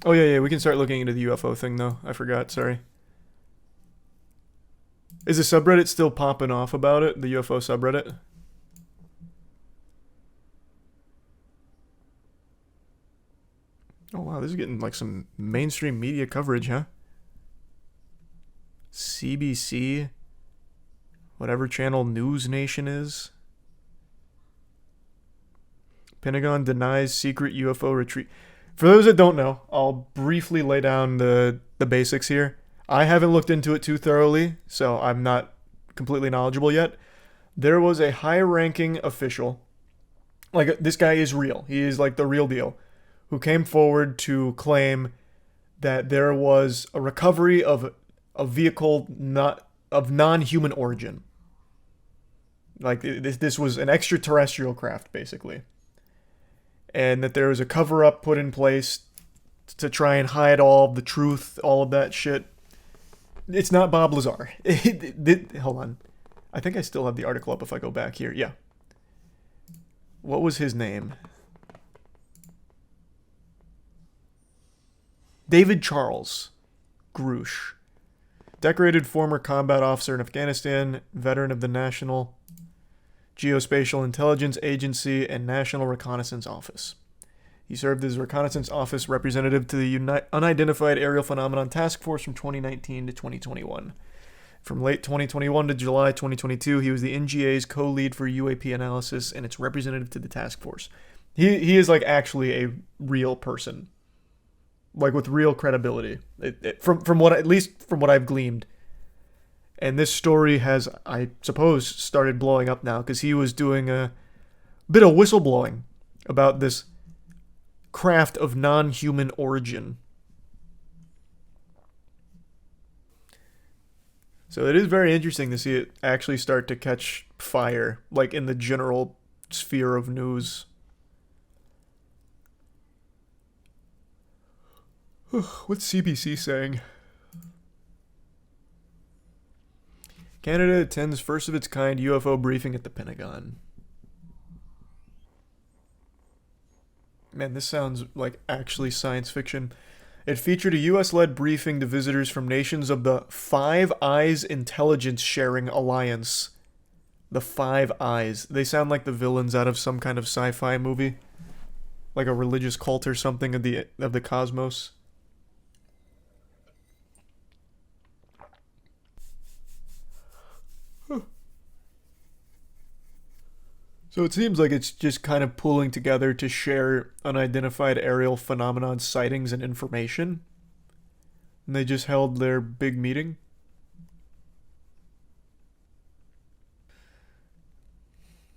Oh, yeah, we can start looking into the UFO thing, though. I forgot, sorry. Is the subreddit still popping off about it? The UFO subreddit? Oh, wow, this is getting like some mainstream media coverage, huh? CBC, whatever channel News Nation is. Pentagon denies secret UFO retreat. For those that don't know, I'll briefly lay down the basics here. I haven't looked into it too thoroughly, so I'm not completely knowledgeable yet. There was a high-ranking official, like this guy is real. He is like the real deal, who came forward to claim that there was a recovery of a vehicle not of non-human origin. Like this was an extraterrestrial craft, basically. And that there was a cover-up put in place to try and hide all of the truth, all of that shit. It's not Bob Lazar. Hold on. I think I still have the article up if I go back here. Yeah. What was his name? David Charles Grusch. Decorated former combat officer in Afghanistan, veteran of the National Geospatial Intelligence Agency and National Reconnaissance Office. He served as Reconnaissance Office representative to the Unidentified Aerial Phenomenon Task Force from 2019 to 2021. From late 2021 to July 2022, he was the NGA's co-lead for UAP analysis and its representative to the task force. He is like actually a real person, like with real credibility. From what, at least from what I've gleaned. And this story has, I suppose, started blowing up now because he was doing a bit of whistleblowing about this craft of non-human origin. So it is very interesting to see it actually start to catch fire, like in the general sphere of news. What's CBC saying? Canada attends first of its kind UFO briefing at the Pentagon. Man, this sounds like actually science fiction. It featured a US-led briefing to visitors from nations of the Five Eyes Intelligence Sharing Alliance. The Five Eyes. They sound like the villains out of some kind of sci-fi movie. Like a religious cult or something of the cosmos. So it seems like it's just kind of pulling together to share unidentified aerial phenomenon sightings and information. And they just held their big meeting.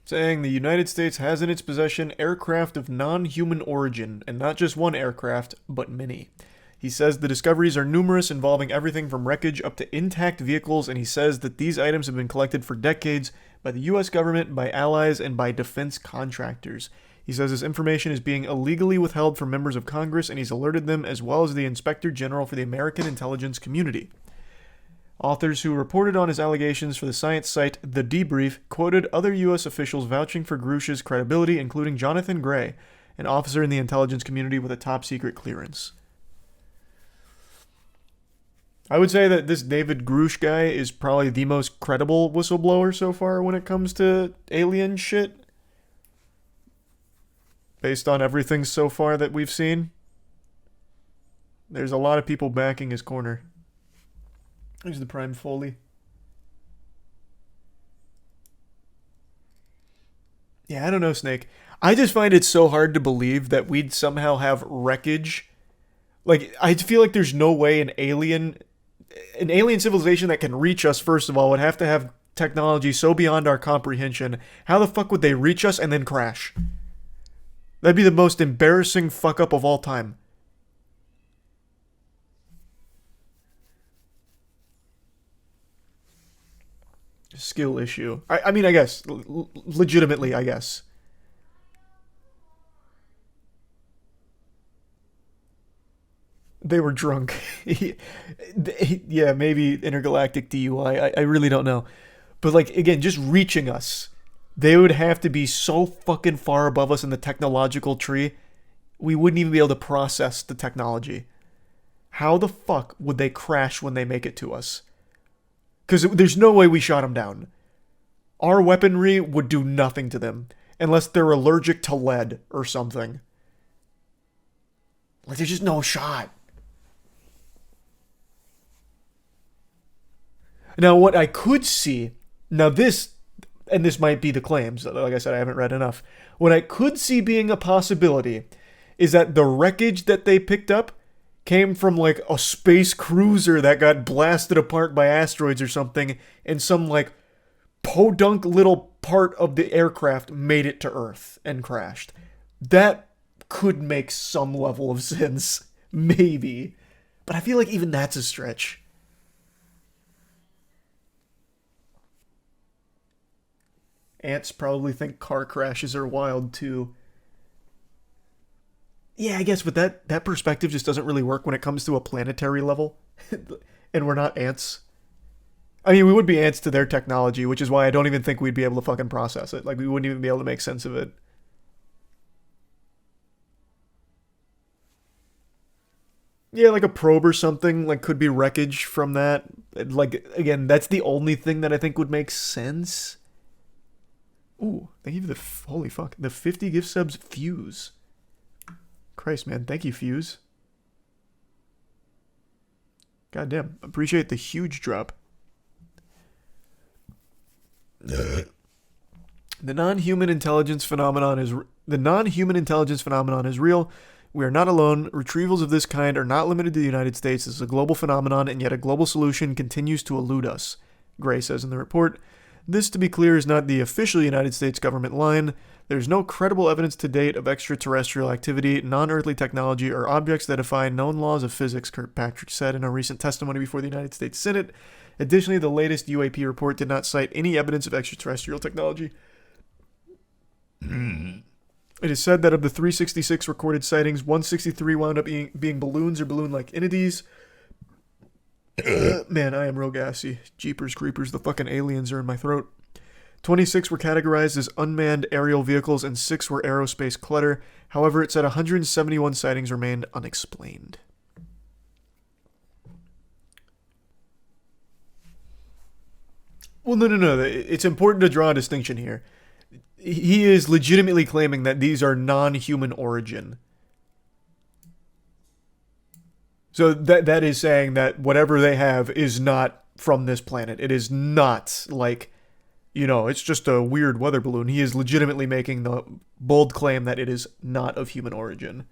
Saying the United States has in its possession aircraft of non-human origin, and not just one aircraft, but many. He says the discoveries are numerous, involving everything from wreckage up to intact vehicles, and he says that these items have been collected for decades by the U.S. government, by allies, and by defense contractors. He says this information is being illegally withheld from members of Congress, and he's alerted them as well as the Inspector General for the American Intelligence Community. Authors who reported on his allegations for the science site The Debrief quoted other U.S. officials vouching for Grusch's credibility, including Jonathan Gray, an officer in the intelligence community with a top-secret clearance. I would say that this David Grusch guy is probably the most credible whistleblower so far when it comes to alien shit. Based on everything so far that we've seen. There's a lot of people backing his corner. There's the Prime Foley. Yeah, I don't know, Snake. I just find it so hard to believe that we'd somehow have wreckage. Like, I feel like there's no way an alien civilization that can reach us, first of all, would have to have technology so beyond our comprehension. How the fuck would they reach us and then crash? That'd be the most embarrassing fuck up of all time. Skill issue. I mean, I guess. Legitimately, I guess. They were drunk. Yeah, maybe intergalactic DUI. I really don't know. But, like, again, just reaching us. They would have to be so fucking far above us in the technological tree, we wouldn't even be able to process the technology. how the fuck would they crash when they make it to us? Because there's no way we shot them down. Our weaponry would do nothing to them unless they're allergic to lead or something. Like, there's just no shot. Now, what I could see, now this, and this might be the claims, like I said, I haven't read enough. What I could see being a possibility is that the wreckage that they picked up came from like a space cruiser that got blasted apart by asteroids or something, and some like podunk little part of the aircraft made it to Earth and crashed. That could make some level of sense. Maybe. But I feel like even that's a stretch. Ants probably think car crashes are wild too. Yeah, I guess, but that perspective just doesn't really work when it comes to a planetary level. And we're not ants. I mean, we would be ants to their technology, which is why I don't even think we'd be able to fucking process it. Like, we wouldn't even be able to make sense of it. Yeah, like a probe or something, like, could be wreckage from that. Like, again, that's the only thing that I think would make sense. Ooh, thank you for the... Holy fuck. The 50 gift subs Fuse. Christ, man. Thank you, Fuse. Goddamn. Appreciate the huge drop. The non-human intelligence phenomenon is real. We are not alone. Retrievals of this kind are not limited to the United States. This is a global phenomenon, and yet a global solution continues to elude us, Gray says in the report. This, to be clear, is not the official United States government line. There's no credible evidence to date of extraterrestrial activity, non-earthly technology, or objects that defy known laws of physics, Kirkpatrick said in a recent testimony before the United States Senate. Additionally, the latest UAP report did not cite any evidence of extraterrestrial technology. It is said that of the 366 recorded sightings, 163 wound up being balloons or balloon-like entities. Man, I am real gassy. Jeepers creepers, the fucking aliens are in my throat. 26 were categorized as unmanned aerial vehicles and 6 were aerospace clutter. However, it said 171 sightings remained unexplained. Well, no. It's important to draw a distinction here. He is legitimately claiming that these are non-human origin. So that is saying that whatever they have is not from this planet. It is not like, it's just a weird weather balloon. He is legitimately making the bold claim that it is not of human origin.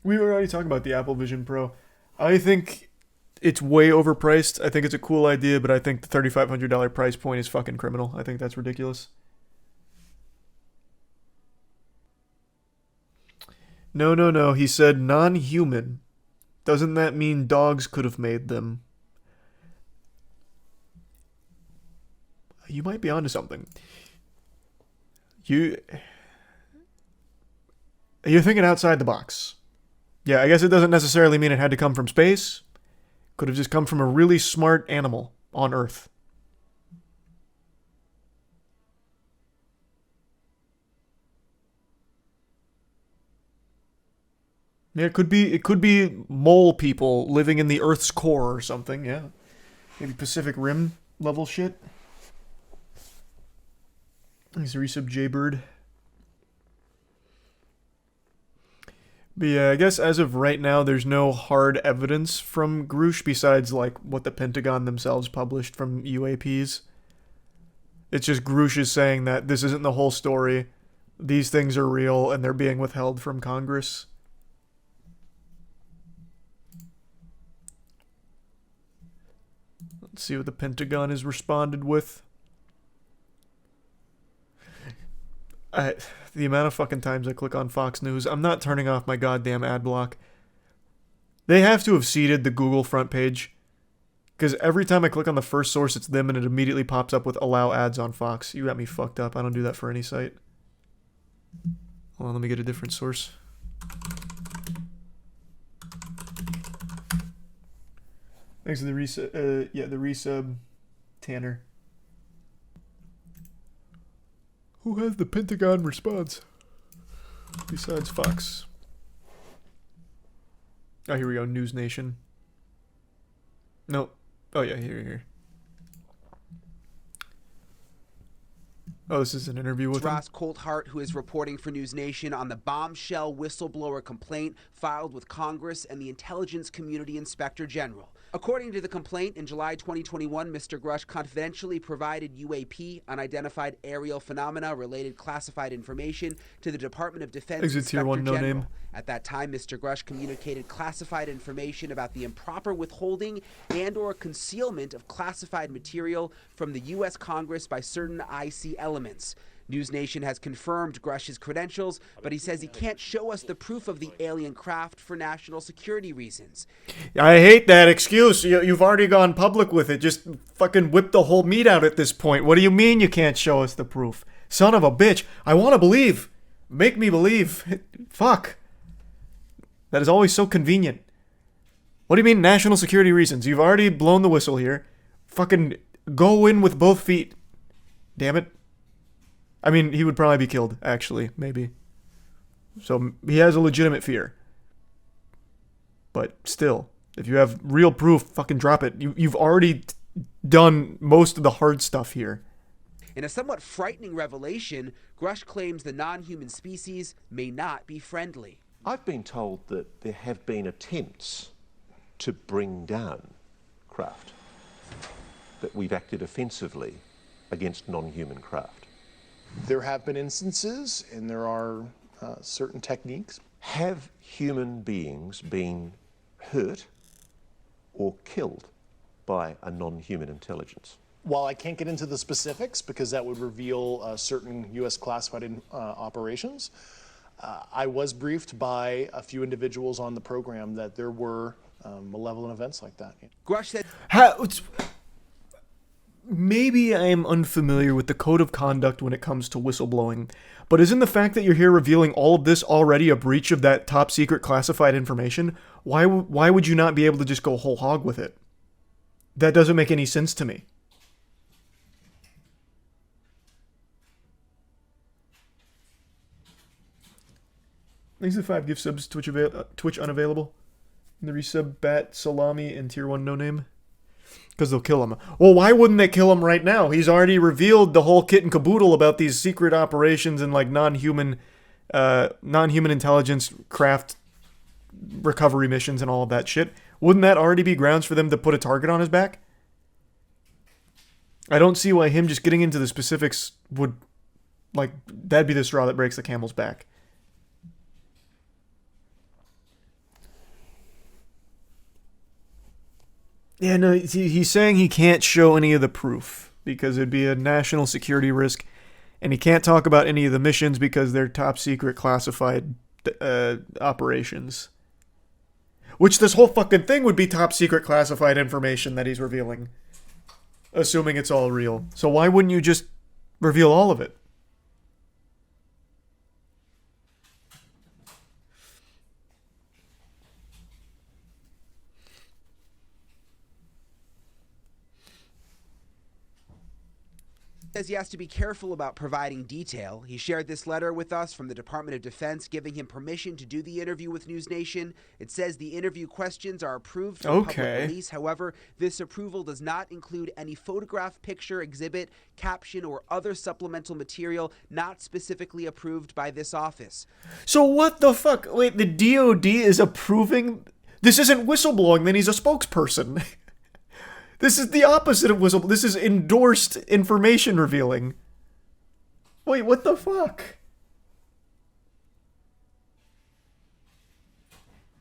We were already talking about the Apple Vision Pro. I think it's way overpriced. I think it's a cool idea, but I think the $3,500 price point is fucking criminal. I think that's ridiculous. No. He said non-human. Doesn't that mean dogs could have made them? You might be onto something. You're thinking outside the box. Yeah, I guess it doesn't necessarily mean it had to come from space. Could have just come from a really smart animal on Earth. Yeah, it could be mole people living in the Earth's core or something, yeah. Maybe Pacific Rim level shit. Thanks, Resub Jaybird. But yeah, I guess as of right now, there's no hard evidence from Grusch besides like what the Pentagon themselves published from UAPs. It's just Grusch is saying that this isn't the whole story. These things are real and they're being withheld from Congress. Let's see what the Pentagon has responded with. The amount of fucking times I click on Fox News, I'm not turning off my goddamn ad block. They have to have seeded the Google front page. Because every time I click on the first source, it's them and it immediately pops up with allow ads on Fox. You got me fucked up. I don't do that for any site. Hold on, let me get a different source. Thanks for the resub, Tanner. Who has the Pentagon response? Besides Fox. Oh, here we go. News Nation. No. Oh, yeah, here. Oh, this is an interview with Ross Coulthart, who is reporting for News Nation on the bombshell whistleblower complaint filed with Congress and the Intelligence Community Inspector General. According to the complaint, in July 2021, Mr. Grusch confidentially provided UAP, unidentified aerial phenomena related classified information, to the Department of Defense Exit Inspector Tier 1, no General. name. At that time, Mr. Grusch communicated classified information about the improper withholding and or concealment of classified material from the U.S. Congress by certain IC elements. News Nation has confirmed Grusch's credentials, but he says he can't show us the proof of the alien craft for national security reasons. I hate that excuse. You've already gone public with it. Just fucking whip the whole meat out at this point. What do you mean you can't show us the proof? Son of a bitch. I want to believe. Make me believe. Fuck. That is always so convenient. What do you mean national security reasons? You've already blown the whistle here. Fucking go in with both feet. Damn it. I mean, he would probably be killed, actually, maybe. So he has a legitimate fear. But still, if you have real proof, fucking drop it. You've already done most of the hard stuff here. In a somewhat frightening revelation, Grusch claims the non-human species may not be friendly. I've been told that there have been attempts to bring down craft, that we've acted offensively against non-human craft. There have been instances, and there are certain techniques. Have human beings been hurt or killed by a non-human intelligence? While I can't get into the specifics because that would reveal certain U.S. classified operations, I was briefed by a few individuals on the program that there were malevolent events like that. Grusch said, maybe I am unfamiliar with the code of conduct when it comes to whistleblowing, but isn't the fact that you're here revealing all of this already a breach of that top secret classified information? Why would you not be able to just go whole hog with it? That doesn't make any sense to me. Thanks to 5 gift subs, Twitch unavailable. And the resub Bat, Salami, and Tier 1 no name. Because they'll kill him. Well, why wouldn't they kill him right now? He's already revealed the whole kit and caboodle about these secret operations and like non-human intelligence craft recovery missions and all of that shit. Wouldn't that already be grounds for them to put a target on his back? I don't see why him just getting into the specifics would, like, that'd be the straw that breaks the camel's back. Yeah, no, he's saying he can't show any of the proof because it'd be a national security risk, and he can't talk about any of the missions because they're top secret classified operations. Which this whole fucking thing would be top secret classified information that he's revealing, assuming it's all real. So why wouldn't you just reveal all of it? Says he has to be careful about providing detail. He shared this letter with us from the Department of Defense giving him permission to do the interview with News Nation. It says the interview questions are approved for public release. However, this approval does not include any photograph, picture, exhibit, caption, or other supplemental material not specifically approved by this office. So what the fuck? Wait, the DOD is approving? This isn't whistleblowing, then he's a spokesperson. This is the opposite of whistle. This is endorsed information revealing. Wait, what the fuck?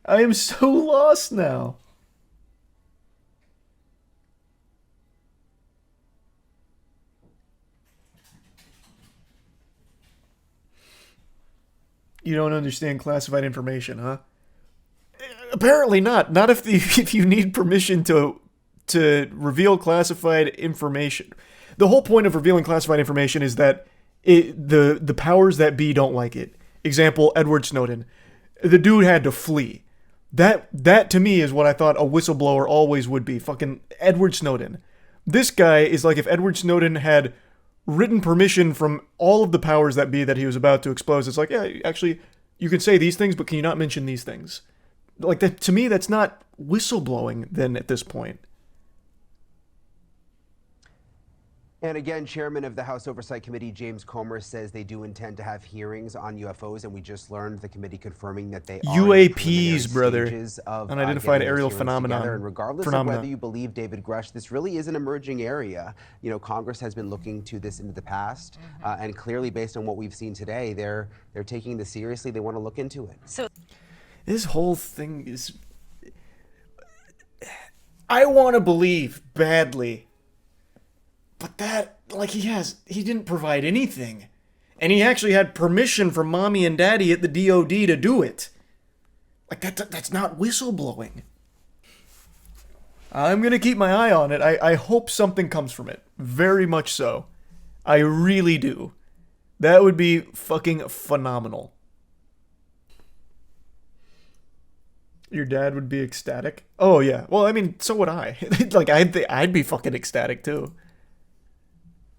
I am so lost now. You don't understand classified information, huh? Apparently not. Not if you need permission to reveal classified information. The whole point of revealing classified information is that the powers that be don't like it. Example, Edward Snowden. The dude had to flee. That to me is what I thought a whistleblower always would be. Fucking Edward Snowden. This guy is like if Edward Snowden had written permission from all of the powers that be that he was about to expose. It's like, yeah, actually, you can say these things, but can you not mention these things? Like, that, to me, that's not whistleblowing then at this point. And again, Chairman of the House Oversight Committee, James Comer, says they do intend to have hearings on UFOs, and we just learned the committee confirming that they are UAPs, brother. Of Unidentified aerial phenomenon. And regardless of whether you believe David Grusch, this really is an emerging area. You know, Congress has been looking to this into the past, and clearly, based on what we've seen today, they're taking this seriously. They want to look into it. So this whole thing is... I want to believe badly. But that, like, he didn't provide anything. And he actually had permission from mommy and daddy at the DOD to do it. Like, that's not whistleblowing. I'm going to keep my eye on it. I hope something comes from it. Very much so. I really do. That would be fucking phenomenal. Your dad would be ecstatic? Oh, yeah. Well, I mean, so would I. Like, I'd be fucking ecstatic, too.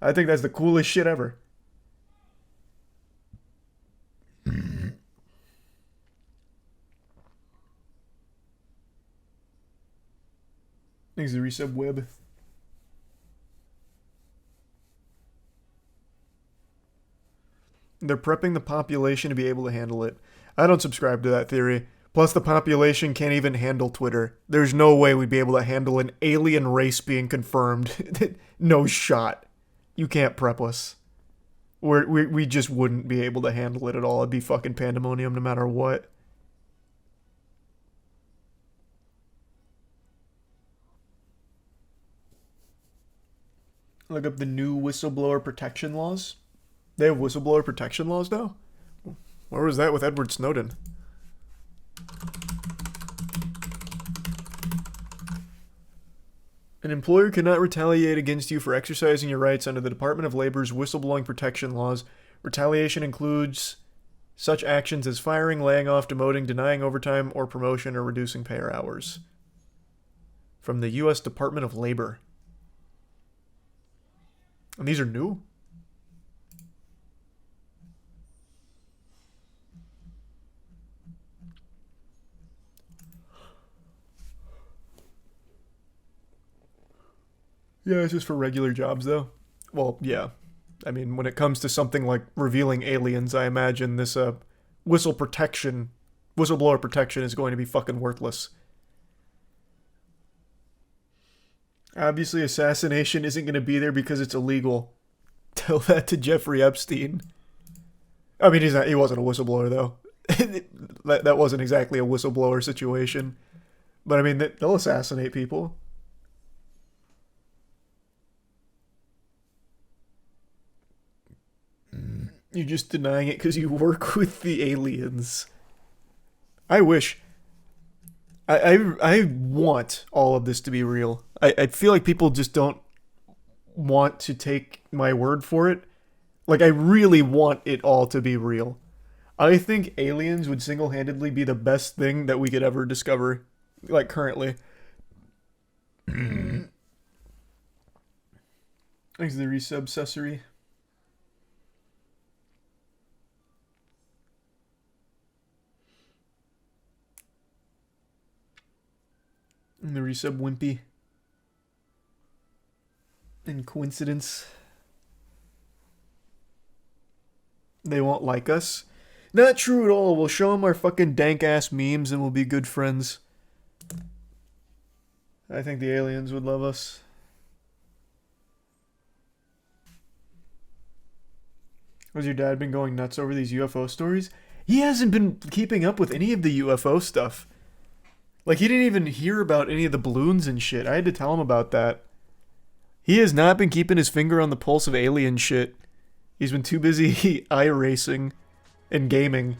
I think that's the coolest shit ever. Thanks to resub web. They're prepping the population to be able to handle it. I don't subscribe to that theory. Plus, the population can't even handle Twitter. There's no way we'd be able to handle an alien race being confirmed. No shot. You can't prep us. We just wouldn't be able to handle it at all. It'd be fucking pandemonium no matter what. Look up the new whistleblower protection laws. They have whistleblower protection laws now? Where was that with Edward Snowden? An employer cannot retaliate against you for exercising your rights under the Department of Labor's whistleblowing protection laws. Retaliation includes such actions as firing, laying off, demoting, denying overtime or promotion, or reducing pay or hours. From the U.S. Department of Labor. And these are new? Yeah, it's just for regular jobs, though. Well, yeah. I mean, when it comes to something like revealing aliens, I imagine this whistleblower protection is going to be fucking worthless. Obviously, assassination isn't going to be there because it's illegal. Tell that to Jeffrey Epstein. I mean, he wasn't a whistleblower, though. that wasn't exactly a whistleblower situation. But, I mean, they'll assassinate people. You're just denying it because you work with the aliens. I wish. I want all of this to be real. I feel like people just don't want to take my word for it. Like, I really want it all to be real. I think aliens would single-handedly be the best thing that we could ever discover, like, currently. Thanks to the resub, Cesary. And the resub Wimpy. And coincidence. They won't like us. Not true at all. We'll show them our fucking dank ass memes and we'll be good friends. I think the aliens would love us. Has your dad been going nuts over these UFO stories? He hasn't been keeping up with any of the UFO stuff. Like, he didn't even hear about any of the balloons and shit. I had to tell him about that. He has not been keeping his finger on the pulse of alien shit. He's been too busy iRacing and gaming.